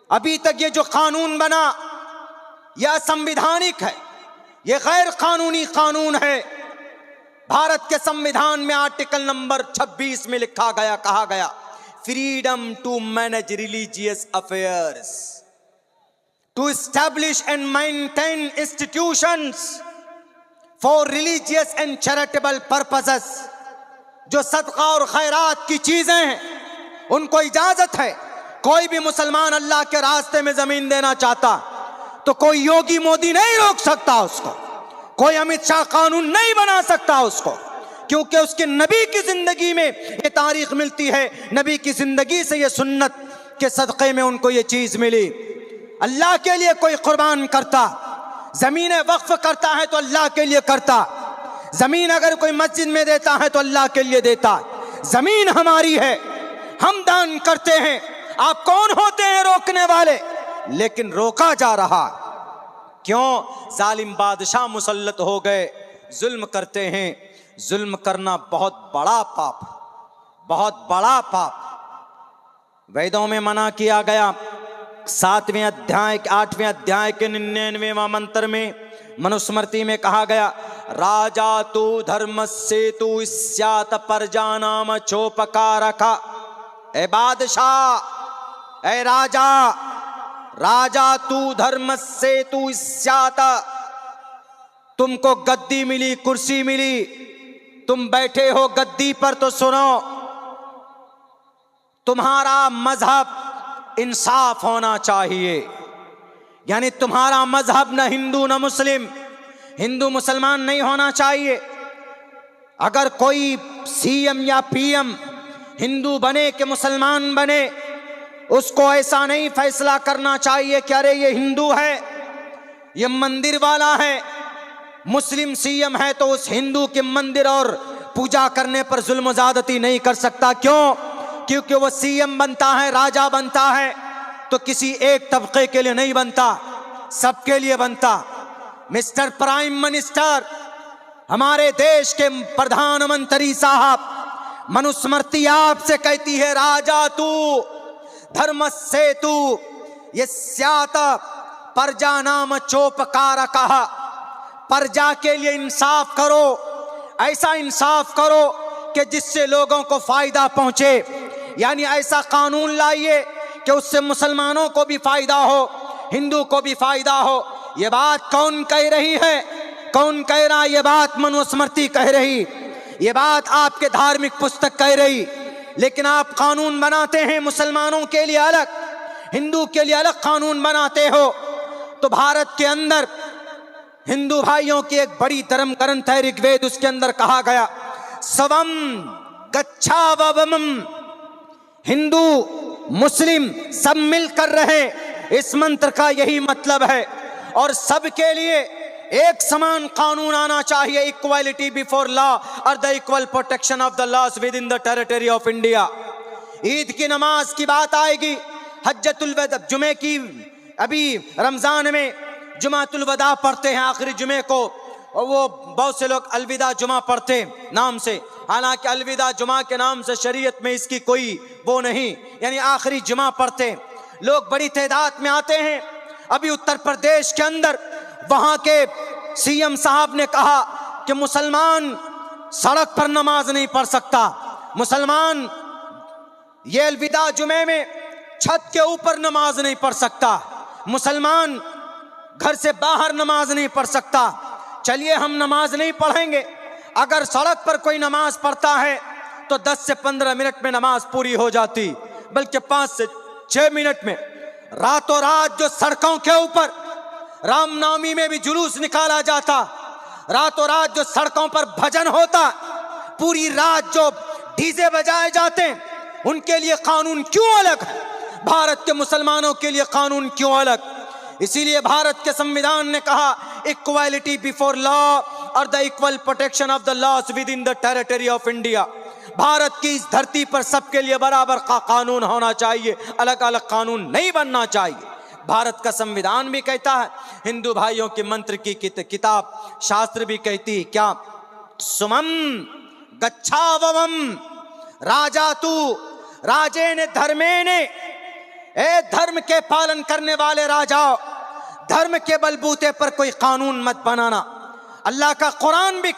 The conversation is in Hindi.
अभी तक ये जो कानून बना यह असंवैधानिक है, यह गैर कानूनी कानून है। भारत के संविधान में आर्टिकल नंबर 26 में लिखा गया, कहा गया, freedom to manage religious affairs, to establish and maintain institutions for religious and charitable purposes. जो सदका और खैरात की चीजें हैं उनको इजाजत है। कोई भी मुसलमान अल्लाह के रास्ते में जमीन देना चाहता तो कोई योगी मोदी नहीं रोक सकता उसको, कोई अमित शाह कानून नहीं बना सकता उसको, क्योंकि उसके नबी की जिंदगी में ये तारीख मिलती है, नबी की जिंदगी से ये सुन्नत के सदक़े में उनको ये चीज मिली। अल्लाह के लिए कोई कुर्बान करता, जमीन वक्फ करता है तो अल्लाह के लिए करता, जमीन अगर कोई मस्जिद में देता है तो अल्लाह के लिए देता। जमीन हमारी है, हम दान करते हैं, आप कौन होते हैं रोकने वाले? लेकिन रोका जा रहा क्यों? जालिम बादशाह मुसल्लत हो गए, जुल्म करते हैं। जुल्म करना बहुत बड़ा पाप, बहुत बड़ा पाप वेदों में मना किया गया। 7वें अध्याय 8वें अध्याय के 99वां मंत्र में मनुस्मृति में कहा गया, राजा तू धर्मस्य तू स्यात् प्रजानाम चोपकारका। ए बादशाह, ए राजा, राजा तू धर्मस्य तू स्यात्, तुमको गद्दी मिली, कुर्सी मिली, तुम बैठे हो गद्दी पर तो सुनो, तुम्हारा मजहब इंसाफ होना चाहिए। यानी तुम्हारा मजहब न हिंदू न मुस्लिम, हिंदू मुसलमान नहीं होना चाहिए। अगर कोई सीएम या पीएम हिंदू बने कि मुसलमान बने, उसको ऐसा नहीं फैसला करना चाहिए कि अरे ये हिंदू है, ये मंदिर वाला है, मुस्लिम सीएम है तो उस हिंदू के मंदिर और पूजा करने पर जुल्म ज़्यादती नहीं कर सकता। क्यों? क्योंकि वो सीएम बनता है, राजा बनता है तो किसी एक तबके के लिए नहीं बनता, सबके लिए बनता। मिस्टर प्राइम मिनिस्टर, हमारे देश के प्रधानमंत्री साहब, मनुस्मृति आपसे कहती है, राजा तू धर्मस्य तू यस्यात् प्रजानाम चोपकारकः, प्रजा के लिए इंसाफ करो, ऐसा इंसाफ करो कि जिससे लोगों को फायदा पहुंचे। यानी ऐसा कानून लाइए कि उससे मुसलमानों को भी फायदा हो, हिंदू को भी फायदा हो। ये बात कौन कह रही है? कौन कह रहा? ये बात मनुस्मृति कह रही, ये बात आपके धार्मिक पुस्तक कह रही। लेकिन आप कानून बनाते हैं मुसलमानों के लिए अलग, हिंदू के लिए अलग कानून बनाते हो। तो भारत के अंदर हिंदू भाइयों की एक बड़ी धर्म ग्रंथ है ऋग्वेद, उसके अंदर कहा गया, स्वम गच्छाववम, हिंदू मुस्लिम सब मिलकर रहे। इस मंत्र का यही मतलब है। और सबके लिए एक समान कानून आना चाहिए, इक्वालिटी बिफोर लॉ और the equal protection of the laws within the territory of India. Eid की नमाज की बात आएगी, हज्जतुल वदा, जुमे की, अभी रमजान में जुमातुल वदा पढ़ते हैं आखिरी जुमे को, और वो बहुत से लोग अलविदा जुमा पढ़ते नाम से, हालांकि अलविदा जुमा के नाम से शरीयत में इसकी कोई वो नहीं, यानी आखिरी जुमा पढ़ते लोग बड़ी तादाद में आते हैं। अभी उत्तर प्रदेश के अंदर वहां के सीएम साहब ने कहा कि मुसलमान सड़क पर नमाज नहीं पढ़ सकता, मुसलमान ये अलविदा जुमे में छत के ऊपर नमाज नहीं पढ़ सकता, मुसलमान घर से बाहर नमाज नहीं पढ़ सकता। चलिए हम नमाज नहीं पढ़ेंगे, अगर सड़क पर कोई नमाज पढ़ता है तो 10 से 15 मिनट में नमाज पूरी हो जाती, बल्कि 5 से 6 मिनट में। रातों रात जो सड़कों के ऊपर रामनवमी में भी जुलूस निकाला जाता, रातों रात जो सड़कों पर भजन होता, पूरी रात जो डीजे बजाए जाते, उनके लिए कानून क्यों अलग है? भारत के मुसलमानों के लिए कानून क्यों अलग? इसीलिए भारत के संविधान ने कहा इक्वालिटी बिफोर लॉ और the equal protection of the laws within the territory of India. Bharat की इस धरती पर सबके लिए बराबर का कानून होना चाहिए, अलग अलग कानून नहीं बनना चाहिए। भारत का संविधान भी कहता है, हिंदू भाइयों के मंत्र की किताब शास्त्र भी कहती है क्या, सुमम गच्छाववम, राजा तू राजेन धर्मेण ए धर्म के पालन करने वाले राजाओं, धर्म के बलबूते पर कोई कानून मत बनाना। अल्लाह का कुरान भी